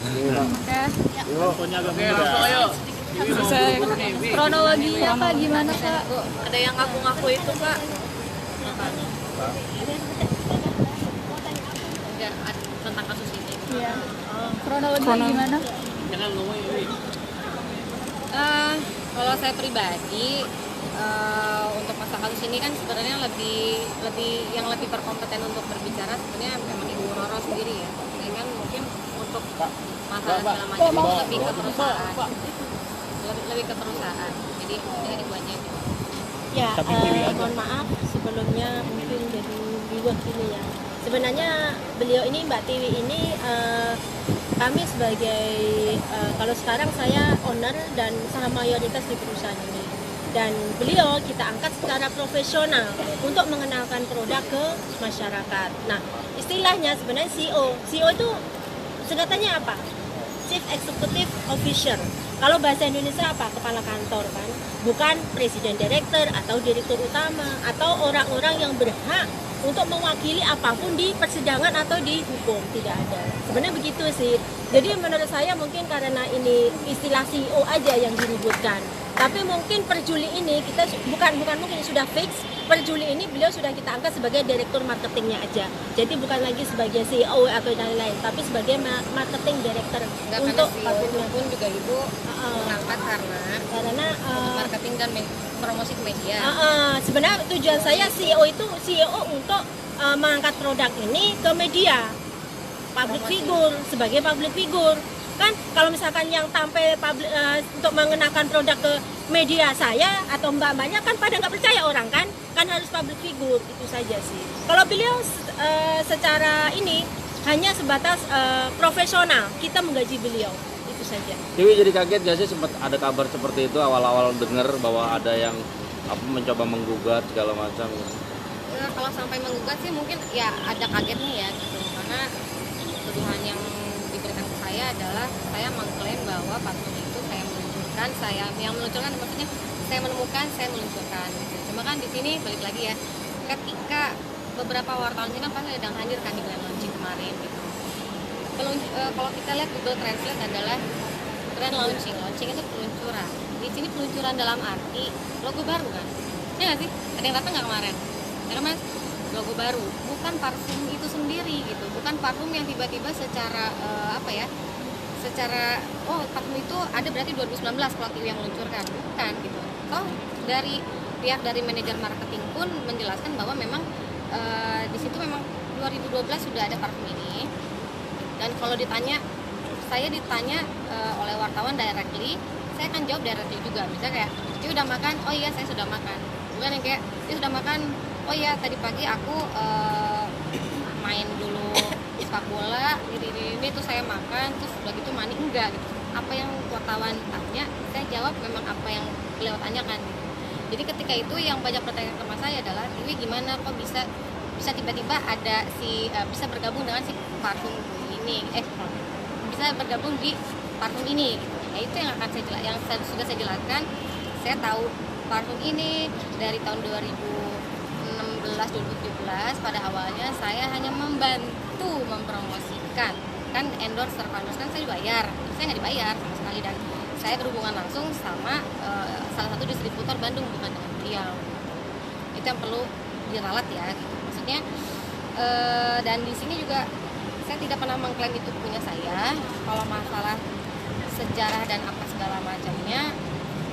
Oke. Pokoknya agak muda. Kronologinya apa gimana Kak? Ada yang ngaku-ngaku itu Kak. Enggak tentang kasus ini. Iya. Kronologinya gimana? Jangan ngomong ini. Kalau saya pribadi untuk masalah kasus ini kan sebenarnya lebih berkompeten untuk berbicara sebenarnya memang Ibu Roro sendiri ya. Saya kan mungkin untuk masalah segala macam itu lebih ke perusahaan. Lebih ke perusahaan. Jadi dari Ibu aja. Ya, mohon maaf sebelumnya mungkin jadi ribut ini ya. Sebenarnya beliau ini Mbak Tiwi ini kami sebagai kalau sekarang saya owner dan saham mayoritas di perusahaan ini. Dan beliau kita angkat secara profesional untuk mengenalkan produk ke masyarakat. Nah, istilahnya sebenarnya CEO. CEO itu singkatannya apa? Chief Executive Officer. Kalau bahasa Indonesia apa? Kepala kantor kan? Bukan presiden direktur atau direktur utama atau orang-orang yang berhak untuk mewakili apapun di persidangan atau di hukum. Tidak ada. Sebenarnya begitu sih. Jadi menurut saya mungkin karena ini istilah CEO aja yang diributkan. Tapi mungkin per Juli ini kita bukan mungkin sudah fix. Per Juli ini beliau sudah kita angkat sebagai direktur marketingnya aja. Jadi bukan lagi sebagai CEO atau lain-lain, tapi sebagai marketing director untuk CEO pun juga Ibu mengangkat karena marketing dan promosi ke media. Sebenarnya tujuan saya CEO untuk mengangkat produk ini ke media. Public figure, sebagai public figure. Kan kalau misalkan yang tampil untuk mengenakan produk ke media saya atau mbak-mbaknya kan pada nggak percaya orang kan harus public figure, itu saja sih. Kalau beliau secara ini hanya sebatas profesional, kita menggaji beliau, itu saja. Dewi jadi kaget gak sih sempat ada kabar seperti itu awal-awal dengar bahwa ada yang mencoba menggugat segala macam? Ya, kalau sampai menggugat sih mungkin ya ada kagetnya ya gitu, karena tuduhan yang diberikan ke saya adalah saya mengklaim bahwa parfum itu saya meluncurkan, maksudnya saya menemukan, saya meluncurkan gitu. Cuma kan di sini balik lagi ya, ketika beberapa wartawan ini kan pasti sedang hadir kan di grand launching kemarin gitu. Kalau kita lihat Google Translate adalah grand launching itu peluncuran. Di sini peluncuran dalam arti logo baru kan, ya nggak sih? Ada yang datang nggak kemarin? Ya kan Mas? Logo baru, bukan parfum itu sendiri gitu, bukan parfum yang tiba-tiba secara parfum itu ada berarti 2019 kalau Tiwi yang meluncurkan, bukan gitu. Dari pihak dari manajer marketing pun menjelaskan bahwa memang di situ memang 2012 sudah ada parfum ini. Dan kalau saya ditanya oleh wartawan directly, saya akan jawab directly juga. Misalnya kayak, Tiwi udah makan? Oh iya saya sudah makan. Bukan yang kayak, Tiwi sudah makan? Oh iya tadi pagi aku main dulu sepak bola ini tuh saya makan terus udah gitu mandi, enggak gitu. Apa yang wartawan tanya saya jawab memang apa yang beliau tanyakan gitu. Jadi ketika itu yang banyak pertanyaan ke saya adalah Tiwi gimana kok bisa tiba-tiba ada bisa bergabung dengan si parfum ini bisa bergabung di parfum ini gitu. Ya itu yang akan sudah saya jelaskan. Saya tahu parfum ini dari tahun 2017 pada awalnya saya hanya membantu mempromosikan, kan endorser kan saya dibayar, saya nggak dibayar sama sekali, dan saya berhubungan langsung sama salah satu distributor Bandung, bukan dengan beliau. Itu yang perlu diralat ya gitu. Maksudnya dan di sini juga saya tidak pernah mengklaim itu punya saya. Kalau masalah sejarah dan apa segala macamnya,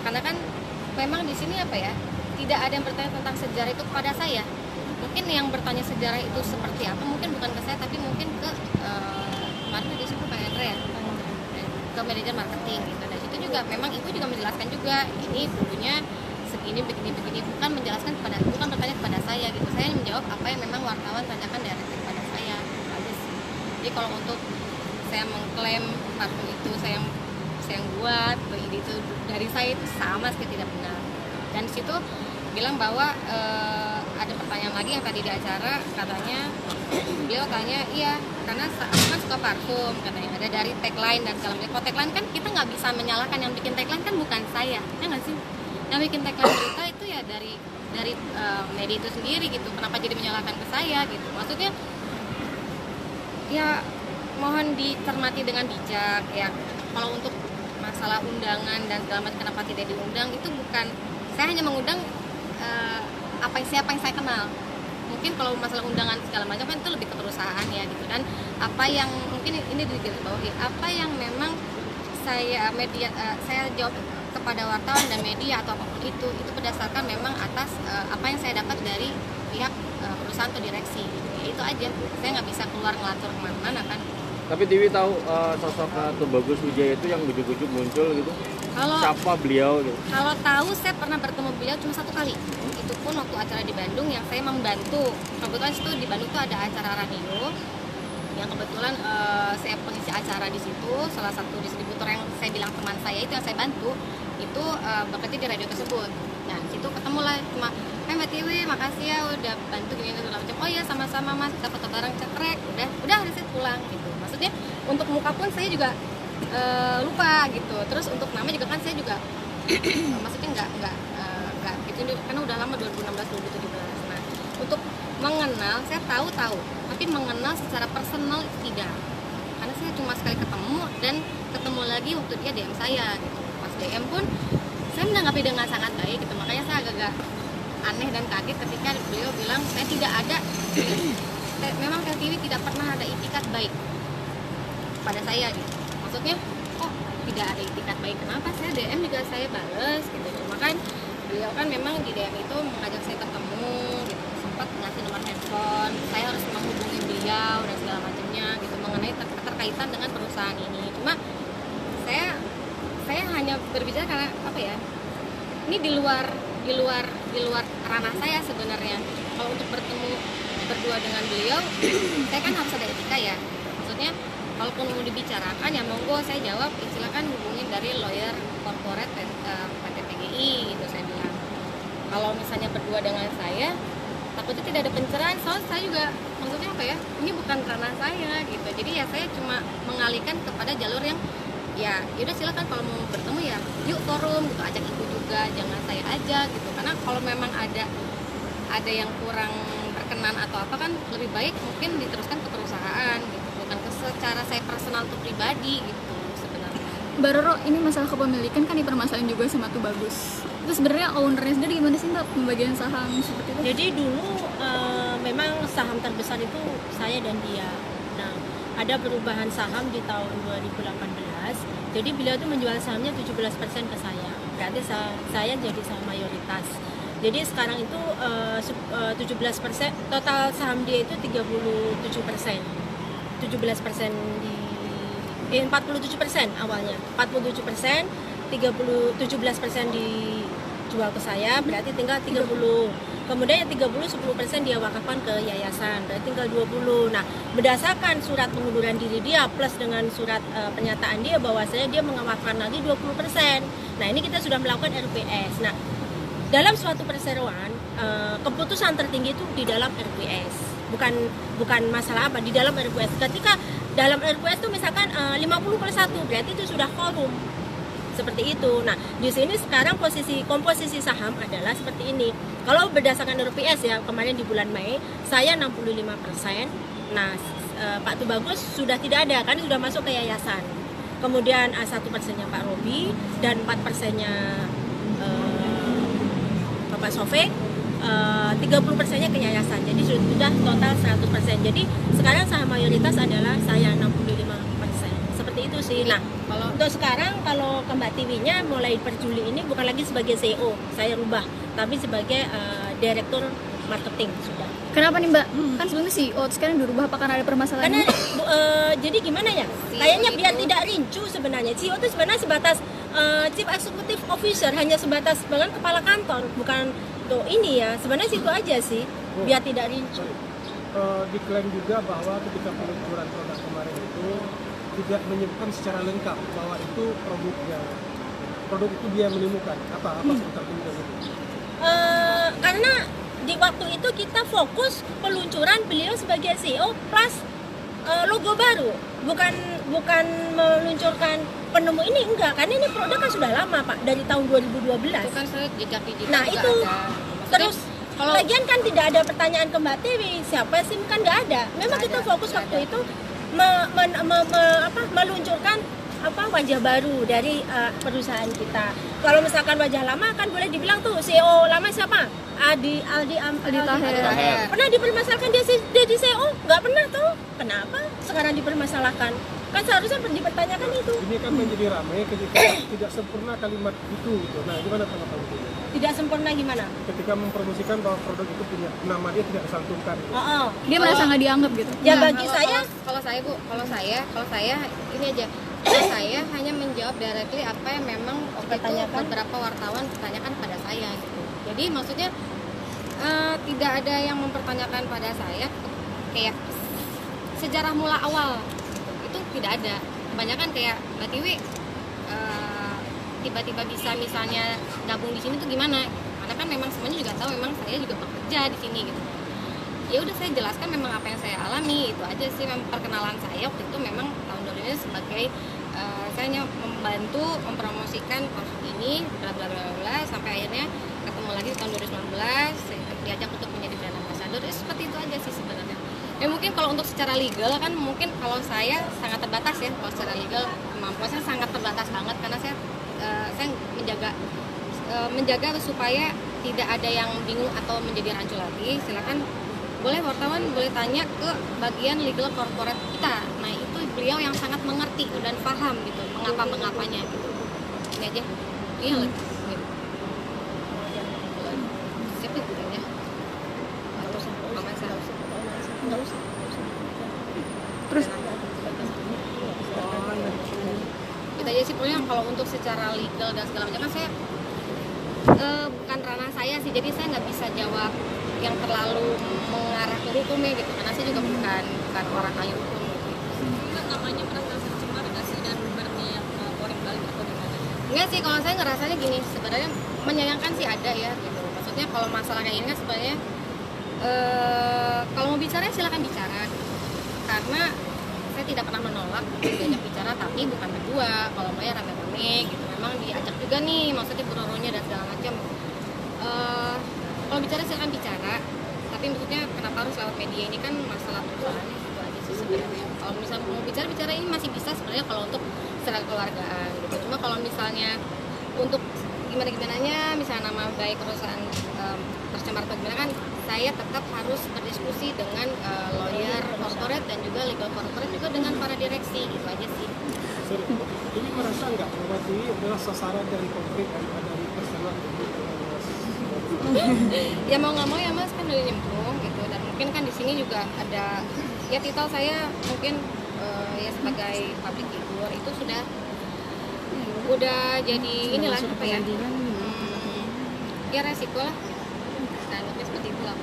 karena kan memang di sini tidak ada yang bertanya tentang sejarah itu kepada saya. Mungkin yang bertanya sejarah itu seperti apa mungkin bukan ke saya, tapi mungkin ke kemarin disebut Pak Hendra ya, ke manajer marketing gitu. Dan itu juga memang ibu juga menjelaskan juga ini dulunya segini begini, bukan bertanya kepada saya gitu. Saya menjawab apa yang memang wartawan tanyakan dari kepada saya aja sih. Jadi kalau untuk saya mengklaim parfum itu saya yang buat itu dari saya itu sama sekali tidak benar. Dan di situ bilang bahwa ada pertanyaan lagi yang tadi di acara, katanya beliau tanya iya karena aku kan suka parfum katanya, ada dari tagline dan segala macam. Kalau tagline kan kita nggak bisa menyalahkan, yang bikin tagline kan bukan saya, ya nggak sih? Yang bikin tagline berita itu ya dari media itu sendiri gitu. Kenapa jadi menyalahkan ke saya gitu? Maksudnya ya mohon dicermati dengan bijak ya. Kalau untuk masalah undangan dan segala macam kenapa tidak diundang itu bukan, saya hanya mengundang siapa yang saya kenal. Mungkin kalau masalah undangan segala macam kan itu lebih ke perusahaan ya gitu, dan apa yang mungkin ini digarisbawahi, apa yang memang saya jawab kepada wartawan dan media atau apapun itu berdasarkan memang atas apa yang saya dapat dari pihak perusahaan atau direksi. Ya, itu aja, saya nggak bisa keluar ngelatur kemana-mana kan. Tapi Tiwi tahu sosok Tubagus Wijaya itu yang ujuk-ujuk muncul gitu? Siapa beliau gitu? Kalau tahu, saya pernah bertemu beliau cuma 1 kali. Itu pun waktu acara di Bandung yang saya membantu. Kebetulan itu di Bandung tuh ada acara radio yang kebetulan saya pengisi acara di situ. Salah satu distributor yang saya bilang teman saya itu yang saya bantu itu bekerja di radio tersebut. Nah situ ketemu lah, cuma Mbak Tiwi makasih ya udah bantu gini segala macam. Oh ya sama-sama Mas, kita foto bareng, cekrek, udah hari saya pulang gitu. Maksudnya untuk muka pun saya juga lupa gitu. Terus untuk nama juga kan saya juga maksudnya nggak gitu karena udah lama 2016 2017. Nah untuk mengenal saya tahu tapi mengenal secara personal tidak, karena saya cuma sekali ketemu dan ketemu lagi waktu dia DM saya gitu. Pas DM pun saya menanggapi dengan sangat baik gitu, makanya saya agak aneh dan kaget ketika beliau bilang saya tidak ada memang Tiwi tidak pernah ada itikat baik pada saya gitu. Maksudnya kok tidak ada itikat baik, kenapa? Saya DM juga saya bales gitu. Cuma kan beliau kan memang di DM itu mengajak saya ketemu gitu, sempat ngasih nomor handphone, saya harus menghubungi beliau dan segala macamnya gitu mengenai keterkaitan dengan perusahaan ini. Cuma saya hanya berbicara karena apa ya, ini di luar ranah saya sebenarnya. Kalau untuk bertemu berdua dengan beliau saya kan harus ada etika ya, maksudnya kalaupun mau dibicarakan ya monggo, saya jawab silakan hubungin dari lawyer corporate PT PGI gitu saya bilang. Kalau misalnya berdua dengan saya takutnya tidak ada pencerahan, soalnya saya juga maksudnya apa ya, ini bukan ranah saya gitu. Jadi ya saya cuma mengalihkan kepada jalur yang ya udah silakan kalau mau bertemu ya yuk forum gitu, ajak ibu juga, jangan saya aja gitu. Karena kalau memang ada yang kurang berkenan atau apa kan lebih baik mungkin diteruskan ke perusahaan gitu, bukan secara saya personal atau pribadi gitu sebenarnya. Mbak Roro, ini masalah kepemilikan kan dipermasalahin juga sama Tubagus. Itu sebenarnya ownernya sendiri gimana sih Mbak pembagian saham seperti itu? Jadi dulu memang saham terbesar itu saya dan dia. Nah, ada perubahan saham di tahun 2018. Jadi beliau itu menjual sahamnya 17% ke saya. Berarti saya jadi saham mayoritas. Jadi sekarang itu 17%, total saham dia itu 37%. 17% 47% awalnya. 47%, 17% dijual ke saya, berarti tinggal 30. Kemudian yang 30, 10% dia wakafkan ke yayasan, berarti tinggal 20. Nah, berdasarkan surat pengunduran diri dia plus dengan surat pernyataan dia bahwa dia mengawafkan lagi 20%. Nah, ini kita sudah melakukan RPS. Nah, dalam suatu perseroan, keputusan tertinggi itu di dalam RPS. Bukan masalah apa, di dalam RPS. Ketika dalam RPS itu misalkan 50+1, berarti itu sudah quorum. Seperti itu. Nah, di sini sekarang komposisi saham adalah seperti ini. Kalau berdasarkan RPS ya, kemarin di bulan Mei, saya 65%. Nah, Pak Tubagus sudah tidak ada, kan sudah masuk ke yayasan. Kemudian 1%-nya Pak Robi dan 4%-nya Bapak Sofek, 30%-nya ke yayasan. Jadi sudah total 100%. Jadi sekarang saham mayoritas adalah saya 65%. Seperti itu sih. Nah, kalau untuk sekarang kalau ke Mbak Tiwinya mulai per Juli ini bukan lagi sebagai CEO, saya rubah, tapi sebagai direktur marketing sudah. Kenapa nih Mbak? Kan sebelumnya CEO, sekarang dirubah apa karena ada permasalahan? Karena jadi gimana ya? Kayaknya biar tidak rincu sebenarnya. CEO itu sebenarnya sebatas Chief Executive Officer, hanya sebatas bahkan kepala kantor, bukan tuh ini ya. Sebenarnya situ aja sih, biar tidak rincu. Diklaim juga bahwa ketika peluncuran produk kemarin itu tidak menyebutkan secara lengkap bahwa itu produk itu dia menemukan apa seputar kemudian itu. Karena di waktu itu kita fokus peluncuran beliau sebagai CEO plus logo baru, bukan meluncurkan penemu ini, enggak, karena ini produk kan sudah lama Pak, dari tahun 2012. Itu kan saya jejak digital. Nah itu terus lagian kan tidak ada pertanyaan ke Mbak Tiwi siapa sih, kan nggak ada. Memang kita fokus waktu itu meluncurkan wajah baru dari perusahaan kita. Kalau misalkan wajah lama kan boleh dibilang tuh CEO lama siapa? Aldi Taher. Pernah dipermasalahkan dia di CEO? Nggak pernah tuh. Kenapa sekarang dipermasalahkan? Kan seharusnya dipertanyakan itu. Ini kan menjadi ramai ketika tidak sempurna kalimat itu gitu. Nah, gimana tanggapan itu? Tidak sempurna gimana? Ketika mempromosikan bahwa produk itu punya nama dia tidak disantumkan. Dia merasa nggak dianggap gitu. Ya Nah, bagi saya kalau saya ini aja. Saya hanya menjawab directly apa yang memang waktu itu Pertanyakan. beberapa wartawan pertanyakan pada saya gitu. Jadi maksudnya tidak ada yang mempertanyakan pada saya kayak sejarah mula awal itu tidak ada. Kebanyakan kayak Mbak Tiwi tiba-tiba bisa misalnya gabung di sini tuh gimana? Karena kan memang semuanya juga tahu memang saya juga bekerja di sini gitu. Ya udah saya jelaskan memang apa yang saya alami, itu aja sih perkenalan saya waktu itu memang tahun 2000 sebagai saya hanya membantu mempromosikan produk ini bla bla bla bla sampai akhirnya ketemu lagi di tahun 2019 saya diajak untuk menjadi brand ambassador. Seperti itu aja sih sebenarnya. Ya mungkin kalau untuk secara legal kan mungkin kalau saya sangat terbatas ya, kalau secara legal kemampuan saya sangat terbatas banget karena saya menjaga supaya tidak ada yang bingung atau menjadi rancu lagi. Silakan boleh wartawan boleh tanya ke bagian legal corporate kita. Nah itu beliau yang sangat mengerti dan paham gitu mengapa-mengapanya gitu. Ini aja. Iya lah. Siapa itu ya? Terus Kita aja sih pokoknya kalau untuk secara legal dan segala macam kan saya bukan ranah saya sih, jadi saya nggak bisa jawab yang terlalu mengarah ke hukumnya gitu karena saya juga bukan orang ahli hukum gitu. Namanya merasa tercemar nggak sih dan berniat korek balik atau gimana? Enggak sih, kalau saya ngerasanya gini, sebenarnya menyayangkan sih ada ya gitu. Maksudnya kalau masalah kayak ini kan sebenarnya kalau mau bicara silakan bicara karena saya tidak pernah menolak diajak bicara, tapi bukan berdua, kalau mau ya rame-rame gitu. Memang diajak juga nih, maksudnya beroronya dan segala macam. Kalau bicara silakan bicara, tapi maksudnya kenapa harus lewat media, ini kan masalah perusahaan itu aja sih sebenarnya. Kalau misalnya mau bicara ini masih bisa sebenarnya kalau untuk secara keluargaan gitu. Cuma kalau misalnya untuk gimana-gimananya, misalnya nama baik perusahaan tercemar atau gimana kan, saya tetap harus berdiskusi dengan lawyer corporate dan juga legal corporate juga dengan para direksi, gitu aja sih. Sorry, ini merasa nggak bahwa ini adalah sasaran dari konflik dari personal Ya mau nggak mau ya mas kan udah nyemplung gitu, dan mungkin kan di sini juga ada ya titel saya mungkin ya sebagai public figure itu udah jadi inilah apa ya ya resiko lah standarnya seperti itulah.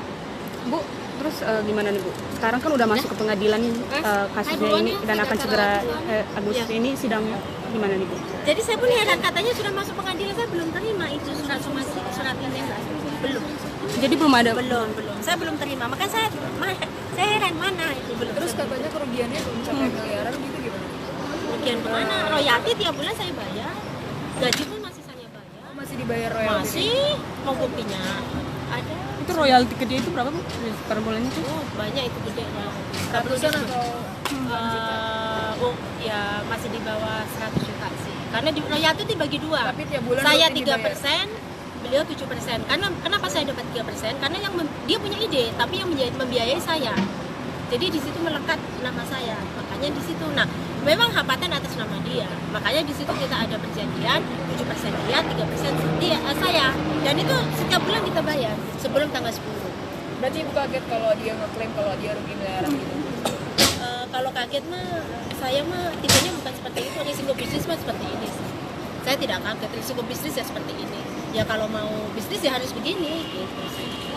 Bu, terus gimana nih Bu? Sekarang kan udah masuk ke pengadilan kasusnya ini dan akan segera Agustus ini sidangnya, gimana nih Bu? jadi saya pun heran, katanya sudah masuk pengadilan, saya belum terima itu surat ini belum. Jadi belum ada. Belum. Saya belum terima. Makanya saya heran mana itu belum. Terus katanya kerugiannya mencapai miliaran gitu gimana? Kerugian kemana? Royalti tiap bulan saya bayar. Gaji pun masih saya bayar. Masih dibayar royalti? Masih. Mau kopinya ada. Itu royalti ke dia itu berapa Bu? Per bulannya itu? Oh, banyak itu gede. Ratusan atau ya masih di bawah 100 juta sih. Karena di royalti dibagi dua. Tapi tiap bulan Saya rutin 3%, beliau 7%. Karena kenapa saya dapat 3%? Karena dia punya ide, tapi yang membiayai saya. Jadi di situ melekat nama saya. Makanya di situ. Nah, memang hak paten atas nama dia. Makanya di situ kita ada perjanjian 7% dia, 3% saya. Dan itu setiap bulan kita bayar sebelum tanggal 10. Berarti ibu kaget kalau dia ngeklaim kalau dia rugi miliaran gitu? Kalau kaget mah, saya mah tipenya bukan seperti itu. Risiko bisnis mah seperti ini sih. Saya tidak kaget, risiko bisnis ya seperti ini. Ya kalau mau bisnis ya harus begini gitu sih.